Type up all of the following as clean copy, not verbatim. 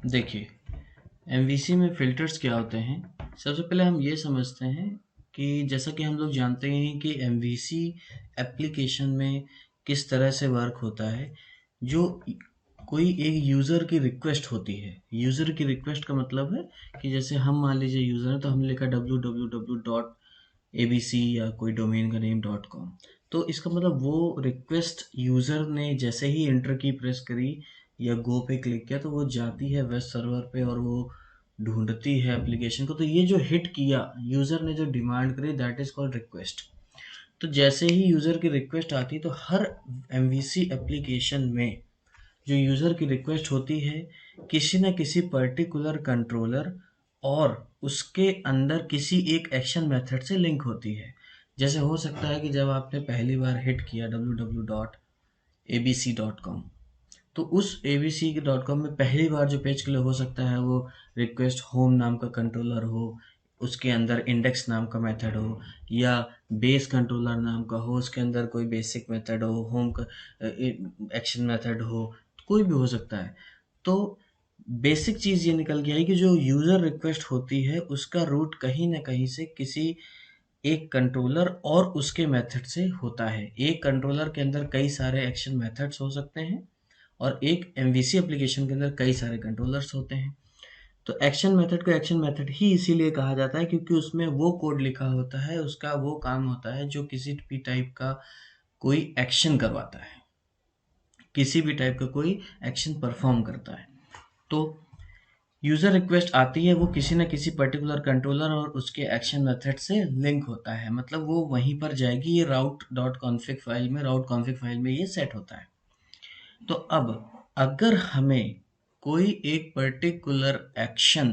देखिए, एमवीसी में फ़िल्टर्स क्या होते हैं? सबसे पहले हम ये समझते हैं कि जैसा कि हम लोग जानते हैं कि एमवीसी एप्लीकेशन में किस तरह से वर्क होता है। जो कोई एक यूज़र की रिक्वेस्ट होती है, यूज़र की रिक्वेस्ट का मतलब है कि जैसे हम मान लीजिए यूज़र हैं तो हमने लिखा www.abc या कोई डोमेन का नेम .com। तो इसका मतलब वो रिक्वेस्ट यूज़र ने जैसे ही एंटर की प्रेस करी या गो पे क्लिक किया तो वो जाती है वेब सर्वर पे और वो ढूंढती है एप्लीकेशन को। तो ये जो हिट किया यूज़र ने, जो डिमांड करी, दैट इज़ कॉल्ड रिक्वेस्ट। तो जैसे ही यूज़र की रिक्वेस्ट आती है तो हर एमवीसी एप्लीकेशन में जो यूज़र की रिक्वेस्ट होती है किसी न किसी पर्टिकुलर कंट्रोलर और उसके अंदर किसी एक एक्शन मेथड से लिंक होती है। जैसे हो सकता है कि जब आपने पहली बार हिट किया www.abc.com, तो उस abc.com में पहली बार जो पेज क्लिक हो सकता है वो रिक्वेस्ट होम नाम का कंट्रोलर हो, उसके अंदर इंडेक्स नाम का मेथड हो, या बेस कंट्रोलर नाम का हो, उसके अंदर कोई बेसिक मेथड हो, होम का एक्शन मेथड हो, कोई भी हो सकता है। तो बेसिक चीज़ ये निकल के आई कि जो यूज़र रिक्वेस्ट होती है उसका रूट कहीं ना कहीं से किसी एक कंट्रोलर और उसके मेथड से होता है। एक कंट्रोलर के अंदर कई सारे एक्शन मेथड्स हो सकते हैं और एक एमवीसी एप्लीकेशन के अंदर कई सारे कंट्रोलर्स होते हैं। तो एक्शन मेथड को एक्शन मेथड ही इसीलिए कहा जाता है क्योंकि उसमें वो कोड लिखा होता है, उसका वो काम होता है जो किसी भी टाइप का कोई एक्शन करवाता है, किसी भी टाइप का कोई एक्शन परफॉर्म करता है। तो यूज़र रिक्वेस्ट आती है, वो किसी न किसी पर्टिकुलर कंट्रोलर और उसके एक्शन मेथड से लिंक होता है, मतलब वो वहीं पर जाएगी। ये राउट डॉट कॉन्फ़िग फाइल में, राउट कॉन्फ़िग फाइल में ये सेट होता है। तो अब अगर हमें कोई एक पर्टिकुलर एक्शन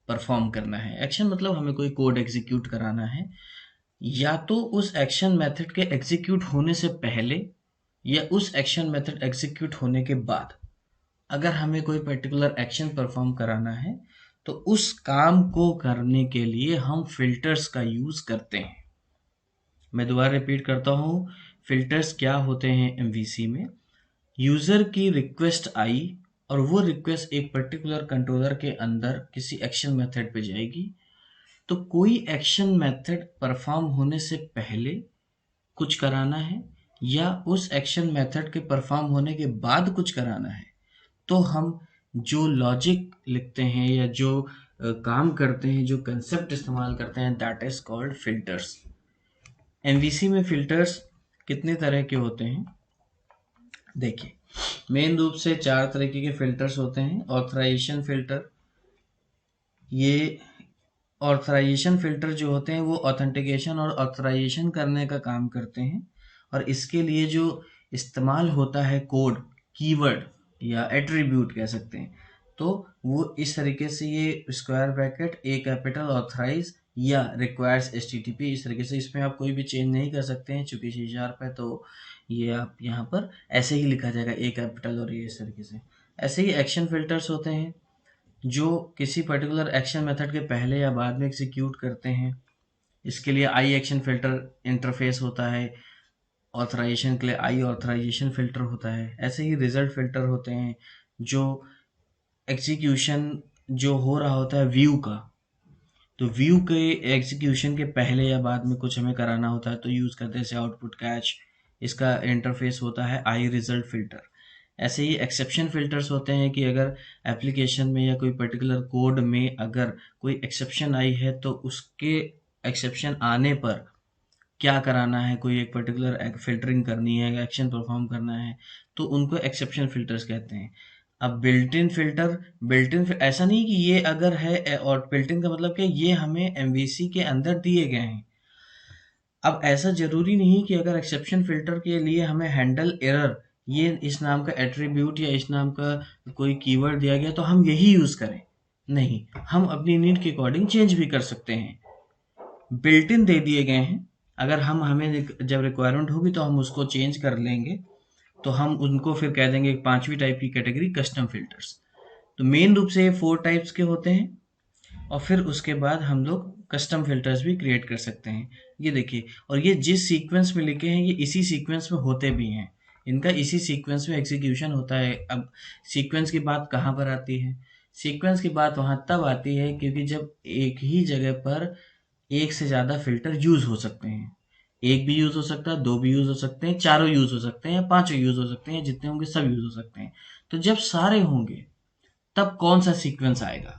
परफॉर्म करना है, एक्शन मतलब हमें कोई कोड एग्जीक्यूट कराना है, या तो उस एक्शन मेथड के एग्जीक्यूट होने से पहले या उस एक्शन मेथड एग्जीक्यूट होने के बाद, अगर हमें कोई पर्टिकुलर एक्शन परफॉर्म कराना है तो उस काम को करने के लिए हम फिल्टर्स का यूज करते हैं। मैं दोबारा रिपीट करता हूँ, फिल्टर्स क्या होते हैं एमवीसी में। यूजर की रिक्वेस्ट आई और वो रिक्वेस्ट एक पर्टिकुलर कंट्रोलर के अंदर किसी एक्शन मेथड पे जाएगी। तो कोई एक्शन मेथड परफॉर्म होने से पहले कुछ कराना है या उस एक्शन मेथड के परफॉर्म होने के बाद कुछ कराना है, तो हम जो लॉजिक लिखते हैं या जो काम करते हैं, जो कंसेप्ट इस्तेमाल करते हैं, that is called filters. MVC में फिल्टर्स कितने तरह के होते हैं? देखिए, मेन रूप से चार तरीके के फिल्टर्स होते हैं। ऑथराइजेशन फिल्टर, ये ऑथराइजेशन फिल्टर जो होते हैं वो ऑथेंटिकेशन और ऑथराइजेशन करने का काम करते हैं। और इसके लिए जो इस्तेमाल होता है कोड, कीवर्ड या एट्रीब्यूट कह सकते हैं, तो वो इस तरीके से, ये स्क्वायर ब्रैकेट ए कैपिटल ऑथराइज या रिक्वायर्स एचटीटीपी, इस तरीके से। इसमें आप कोई भी चेंज नहीं कर सकते हैं चूंकि सी शार्प है, तो ये आप यहाँ पर ऐसे ही लिखा जाएगा, ए कैपिटल और ये इस तरीके से। ऐसे ही एक्शन फिल्टर्स होते हैं जो किसी पर्टिकुलर एक्शन मेथड के पहले या बाद में एग्जीक्यूट करते हैं। इसके लिए आई एक्शन फिल्टर इंटरफेस होता है, ऑथराइजेशन के लिए आई ऑथराइजेशन फिल्टर होता है। ऐसे ही रिजल्ट फिल्टर होते हैं जो एग्जीक्यूशन जो हो रहा होता है व्यू का, तो व्यू के एग्जीक्यूशन के पहले या बाद में कुछ हमें कराना होता है तो यूज़ करते हैं आउटपुट कैच। इसका इंटरफेस होता है आई रिजल्ट फिल्टर। ऐसे ही एक्सेप्शन फिल्टर्स होते हैं कि अगर एप्लीकेशन में या कोई पर्टिकुलर कोड में अगर कोई एक्सेप्शन आई है तो उसके एक्सेप्शन आने पर क्या कराना है, कोई एक पर्टिकुलर फिल्टरिंग करनी है, एक्शन परफॉर्म करना है, तो उनको एक्सेप्शन फिल्टर्स कहते हैं। अब बिल्ट इन फिल्टर, ऐसा नहीं कि ये अगर है, और बिल्ट इन का मतलब कि ये हमें एमवीसी के अंदर दिए गए हैं। अब ऐसा जरूरी नहीं कि अगर एक्सेप्शन फिल्टर के लिए हमें हैंडल एरर, ये इस नाम का एट्रीब्यूट या इस नाम का कोई कीवर्ड दिया गया तो हम यही यूज करें। नहीं, हम अपनी नीड के अकॉर्डिंग चेंज भी कर सकते हैं। बिल्ट इन दे दिए गए हैं, अगर हमें जब रिक्वायरमेंट होगी तो हम उसको चेंज कर लेंगे, तो हम उनको फिर कह देंगे पांचवी टाइप की कैटेगरी कस्टम फिल्टर्स। तो मेन रूप से ये 4 टाइप्स के होते हैं और फिर उसके बाद हम लोग कस्टम फिल्टर्स भी क्रिएट कर सकते हैं। ये देखिए, और ये जिस सीक्वेंस में लिखे हैं ये इसी सीक्वेंस में होते भी हैं, इनका इसी सीक्वेंस में एग्जीक्यूशन होता है। अब सीक्वेंस की बात कहाँ पर आती है? सीक्वेंस की बात वहां तब आती है क्योंकि जब एक ही जगह पर एक से ज़्यादा फ़िल्टर यूज़ हो सकते हैं। एक भी यूज़ हो सकता है, 2 भी यूज़ हो सकते हैं, चारों यूज़ हो सकते हैं या पाँचों यूज़ हो सकते हैं, जितने होंगे सब यूज़ हो सकते हैं। तो जब सारे होंगे, तब कौन-सा सीक्वेंस आएगा?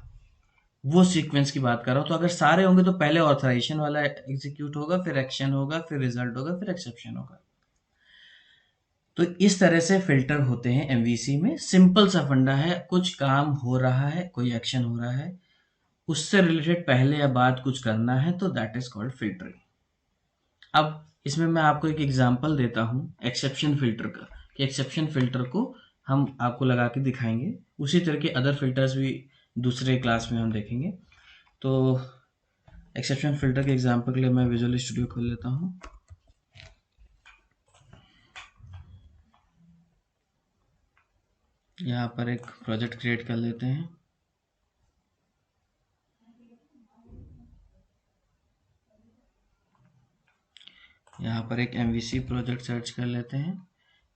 वो सीक्वेंस की बात कर रहा हूँ। तो अगर सारे होंगे तो पहले ऑथराइज़ेशन वाला एग्ज़ीक्यूट होगा, फिर एक्शन होगा, फिर रिज़ल्ट होगा, फिर एक्सेप्शन होगा। तो इस तरह से फ़िल्टर होते हैं एमवीसी में। सिंपल सा फंडा है, कुछ काम हो रहा है, कोई एक्शन हो रहा है, उससे रिलेटेड पहले या बाद कुछ करना है, तो दैट इज़ कॉल्ड फ़िल्टरिंग। अब इसमें मैं आपको एक एग्जांपल देता हूँ एक्सेप्शन फिल्टर का, कि एक्सेप्शन फिल्टर को हम आपको लगा के दिखाएंगे। उसी तरह के अदर फिल्टर्स भी दूसरे क्लास में हम देखेंगे। तो एक्सेप्शन फिल्टर के एग्जांपल के लिए मैं विजुअल स्टूडियो खोल लेता हूँ। यहाँ पर एक प्रोजेक्ट क्रिएट कर लेते हैं। यहाँ पर एक MVC प्रोजेक्ट सर्च कर लेते हैं।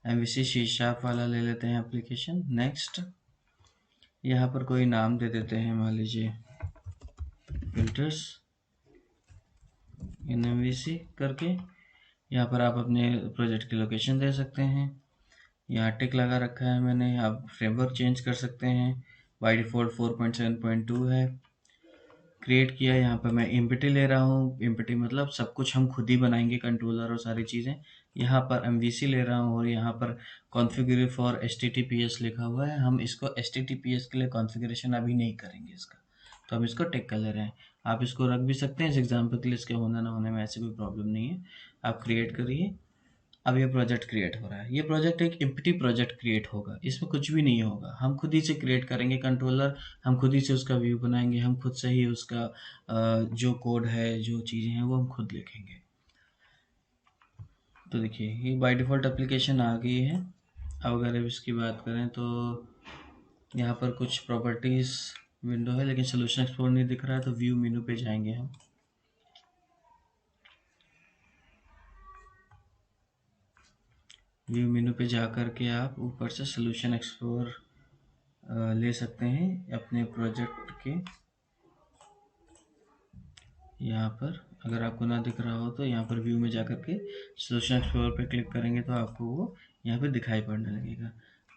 MVC C# वाला ले लेते हैं एप्लीकेशन। नेक्स्ट, यहाँ पर कोई नाम दे देते हैं, मान लीजिए फिल्टर्स इन MVC करके। यहाँ पर आप अपने प्रोजेक्ट की लोकेशन दे सकते हैं। यहाँ टिक लगा रखा है मैंने। आप फ्रेमवर्क चेंज कर सकते हैं। बाय डिफ़ॉल्ट 4.7.2 है। क्रिएट किया, यहाँ पर मैं एम्पटी ले रहा हूँ। एम्पटी मतलब सब कुछ हम खुद ही बनाएंगे, कंट्रोलर और सारी चीज़ें। यहाँ पर MVC ले रहा हूँ और यहाँ पर कॉन्फ़िगर फॉर HTTPS लिखा हुआ है। हम इसको HTTPS के लिए कॉन्फ़िगरेशन अभी नहीं करेंगे इसका, तो हम इसको टिक कर ले रहे हैं। आप इसको रख भी सकते हैं इस एग्जाम्पल के लिए, इसके होने ना होने में ऐसी कोई प्रॉब्लम नहीं है। आप क्रिएट करिए। अब ये प्रोजेक्ट क्रिएट हो रहा है। ये प्रोजेक्ट एक एम्प्टी प्रोजेक्ट क्रिएट होगा, इसमें कुछ भी नहीं होगा। हम खुद ही से क्रिएट करेंगे कंट्रोलर, हम खुद ही से उसका व्यू बनाएंगे, हम खुद से ही उसका जो कोड है, जो चीज़ें हैं, वो हम खुद लिखेंगे। तो देखिए, ये बाय डिफ़ॉल्ट एप्लीकेशन आ गई है। अब अगर इसकी बात करें तो यहाँ पर कुछ प्रॉपर्टीज़ विंडो है, लेकिन सोल्यूशन एक्सप्लोर नहीं दिख रहा है, तो व्यू मेनू पे जाएंगे हम। व्यू मेनू पे जा कर के आप ऊपर से सोल्यूशन एक्सप्लोर ले सकते हैं अपने प्रोजेक्ट के। यहाँ पर अगर आपको ना दिख रहा हो तो यहाँ पर व्यू में जाकर के सोल्यूशन एक्सप्लोरर पे क्लिक करेंगे तो आपको वो यहाँ पे दिखाई पड़ने लगेगा।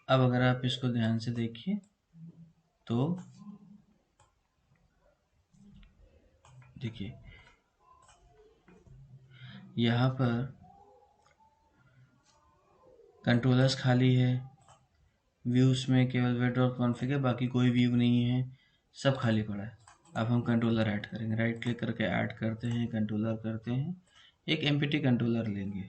अब अगर आप इसको ध्यान से देखिए तो देखिए यहाँ पर कंट्रोलर्स खाली है, व्यूज़ में केवल वेट और कॉन्फ़िग है, बाकी कोई व्यू नहीं है, सब खाली पड़ा है। अब हम कंट्रोलर ऐड करेंगे, राइट क्लिक करके ऐड करते हैं, कंट्रोलर करते हैं, एक एम्प्टी कंट्रोलर लेंगे।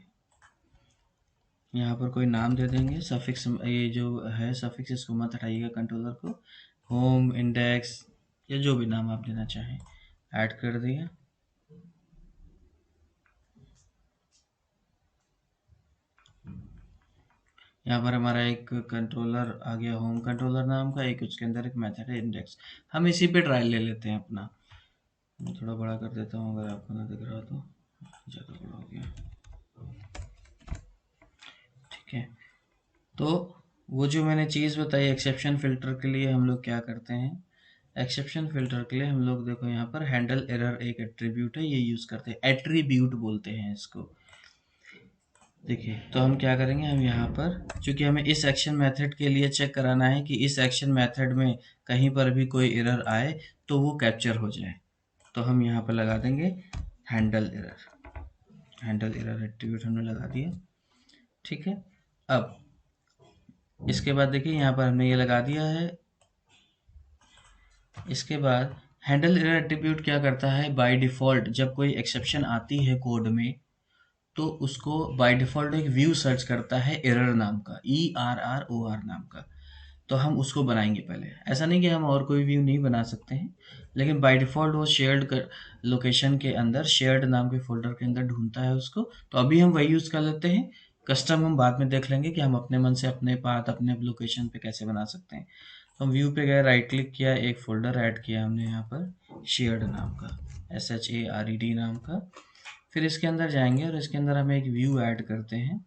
यहाँ पर कोई नाम दे देंगे, सफिक्स, ये जो है सफिक्स इसको मत हटाइएगा, कंट्रोलर को होम, इंडेक्स या जो भी नाम आप देना चाहें, ऐड कर दिया। यहाँ पर हमारा एक कंट्रोलर आ गया होम कंट्रोलर नाम का, एक उसके अंदर एक मेथड है इंडेक्स। हम इसी पे ट्रायल ले लेते हैं अपना। मैं थोड़ा बड़ा कर देता हूँ अगर आपको ना दिख रहा तो, ज़्यादा बड़ा हो गया, ठीक है। तो वो जो मैंने चीज़ बताई एक्सेप्शन फिल्टर के लिए हम लोग क्या करते हैं, एक्सेप्शन फिल्टर के लिए हम लोग देखो यहाँ पर हैंडल एरर एक एट्रीब्यूट है, ये यूज़ करते हैं, एट्रीब्यूट बोलते हैं इसको। देखिए, तो हम क्या करेंगे, हम यहाँ पर चूंकि हमें इस एक्शन मेथड के लिए चेक कराना है कि इस एक्शन मेथड में कहीं पर भी कोई एरर आए तो वो कैप्चर हो जाए, तो हम यहाँ पर लगा देंगे handle error. Handle error attribute हमने लगा दिया, ठीक है। अब इसके बाद देखिए यहाँ पर हमने ये लगा दिया है। इसके बाद हैंडल एरर एट्रीब्यूट क्या करता है, बाय डिफ़ॉल्ट जब कोई एक्सेप्शन आती है कोड में तो उसको बाय डिफ़ॉल्ट एक व्यू सर्च करता है एरर नाम का, ERROR नाम का। तो हम उसको बनाएंगे पहले। ऐसा नहीं कि हम और कोई व्यू नहीं बना सकते हैं, लेकिन बाय डिफ़ॉल्ट वो शेयर्ड लोकेशन के अंदर, शेयर्ड नाम के फ़ोल्डर के अंदर ढूंढता है उसको। तो अभी हम वही यूज़ कर लेते हैं। कस्टम हम बाद में देख लेंगे कि हम अपने मन से अपने पाथ अपने लोकेशन पे कैसे बना सकते हैं। तो हम व्यू पे गए, राइट क्लिक किया, एक फ़ोल्डर ऐड किया हमने यहाँ पर शेयर्ड नाम का, SHARED नाम का। फिर इसके अंदर जाएंगे और इसके अंदर हम एक व्यू ऐड करते हैं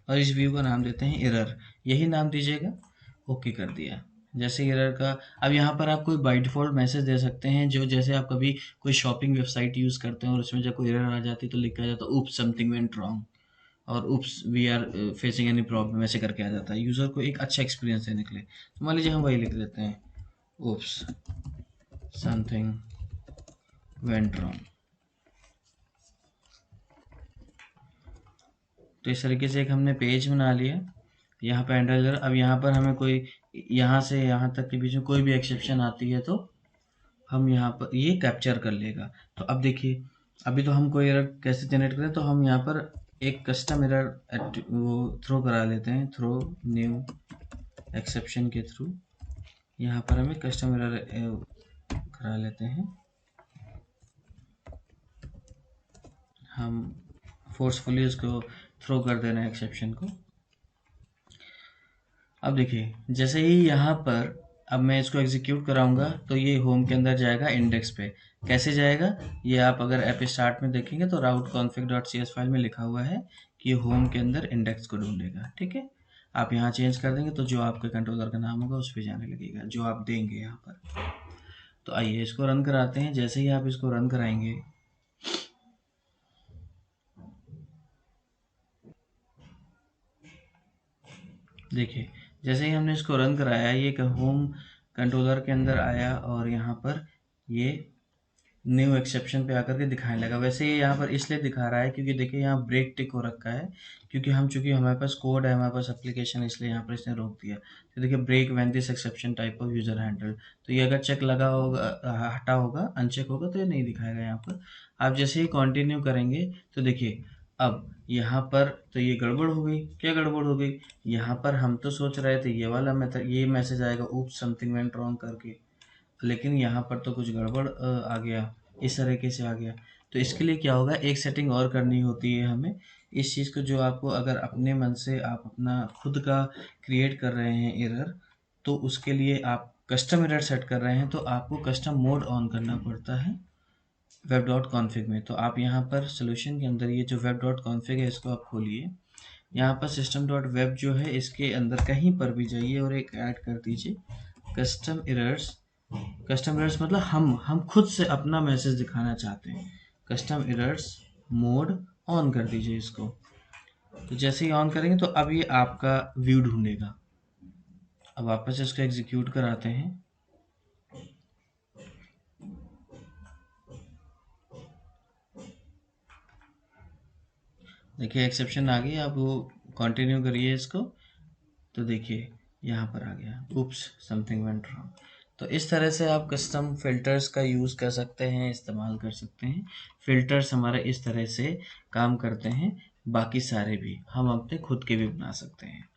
और इस व्यू का नाम देते हैं एरर, यही नाम दीजिएगा। ओके कर दिया। जैसे एरर का, अब यहाँ पर आप कोई बाय डिफ़ॉल्ट मैसेज दे सकते हैं, जो जैसे आप कभी कोई शॉपिंग वेबसाइट यूज़ करते हैं और उसमें जब कोई एरर आ जाती है तो लिखा जाता है उप्स समथिंग वेंट रॉन्ग, और oops we are facing any problem, ऐसे करके आ जाता है यूज़र को एक अच्छा एक्सपीरियंस देने के लिए। तो मान लीजिए हम वही लिख देते हैं उप्स समथिंग वेंट रॉन्ग। तो इस तरीके से एक हमने पेज बना लिया। यहाँ पे एंडर, अब यहाँ पर हमें कोई यहाँ से यहाँ तक के बीच में कोई भी एक्सेप्शन आती है तो हम यहाँ पर ये कैप्चर कर लेगा। तो अब देखिए, अभी तो हम कोई एरर कैसे जनरेट करें, तो हम यहाँ पर एक कस्टम एरर वो थ्रो करा लेते हैं, थ्रो न्यू एक्सेप्शन के थ्रू यहाँ पर हमें कस्टम एरर करा लेते हैं। हम फोर्सफुली उसको थ्रो कर दे रहे हैं एक्सेप्शन को। अब देखिए, जैसे ही यहाँ पर अब मैं इसको एग्जीक्यूट कराऊंगा तो ये होम के अंदर जाएगा इंडेक्स पे। कैसे जाएगा, ये आप अगर ऐप स्टार्ट में देखेंगे तो route config dot C S file में लिखा हुआ है कि होम के अंदर इंडेक्स को ढूंढेगा। ठीक है, आप यहाँ चेंज कर देंगे तो जो आपके कंट्रोलर का नाम होगा उस पर जाने लगेगा, जो आप देंगे यहाँ पर। तो आइए इसको रन कराते हैं। जैसे ही आप इसको रन कराएंगे, देखिए जैसे ही हमने इसको रन कराया, ये होम कंट्रोलर के अंदर आया और यहाँ पर ये न्यू एक्सेप्शन पे आकर के दिखाने लगा। वैसे ये यहाँ पर इसलिए दिखा रहा है क्योंकि देखिए यहाँ ब्रेक टिक हो रखा है, क्योंकि चूंकि हमारे पास कोड है, हमारे पास एप्लीकेशन, इसलिए यहाँ पर इसने रोक दिया। तो देखिए break when this exception type of user handle, तो ये अगर चेक लगा होगा, हटा होगा, अनचेक होगा तो ये नहीं दिखाएगा यहाँ पर। आप जैसे ही कंटिन्यू करेंगे तो देखिए अब यहाँ पर तो ये गड़बड़ हो गई। क्या गड़बड़ हो गई, यहाँ पर हम तो सोच रहे थे ये वाला मेथड, ये मैसेज आएगा ऊप्स समथिंग वेंट रॉन्ग करके, लेकिन यहाँ पर तो कुछ गड़बड़ आ गया, इस तरीके से आ गया। तो इसके लिए क्या होगा, एक सेटिंग और करनी होती है हमें इस चीज़ को, जो आपको अगर अपने मन से आप अपना खुद का क्रिएट कर रहे हैं एरर, तो उसके लिए आप कस्टम एरर सेट कर रहे हैं तो आपको कस्टम मोड ऑन करना पड़ता है वेब डॉट कॉन्फिग में। तो आप यहाँ पर सोल्यूशन के अंदर ये जो वेब डॉट कॉन्फिग है इसको आप खोलिए, यहाँ पर सिस्टम डॉट वेब जो है इसके अंदर कहीं पर भी जाइए और एक ऐड कर दीजिए कस्टम एरर्स। कस्टम एरर्स मतलब हम खुद से अपना मैसेज दिखाना चाहते हैं। कस्टम एरर्स मोड ऑन कर दीजिए इसको। तो जैसे ही ऑन करेंगे तो अब ये आपका व्यू ढूंढेगा। अब वापस इसको एग्जीक्यूट कराते हैं। देखिए एक्सेप्शन आ गई, अब वो कंटिन्यू करिए इसको तो देखिए यहाँ पर आ गया उप्स समथिंग वेंट रॉन्ग। तो इस तरह से आप कस्टम फिल्टर्स का यूज़ कर सकते हैं, इस्तेमाल कर सकते हैं। फिल्टर्स हमारे इस तरह से काम करते हैं, बाकी सारे भी हम अपने खुद के भी बना सकते हैं।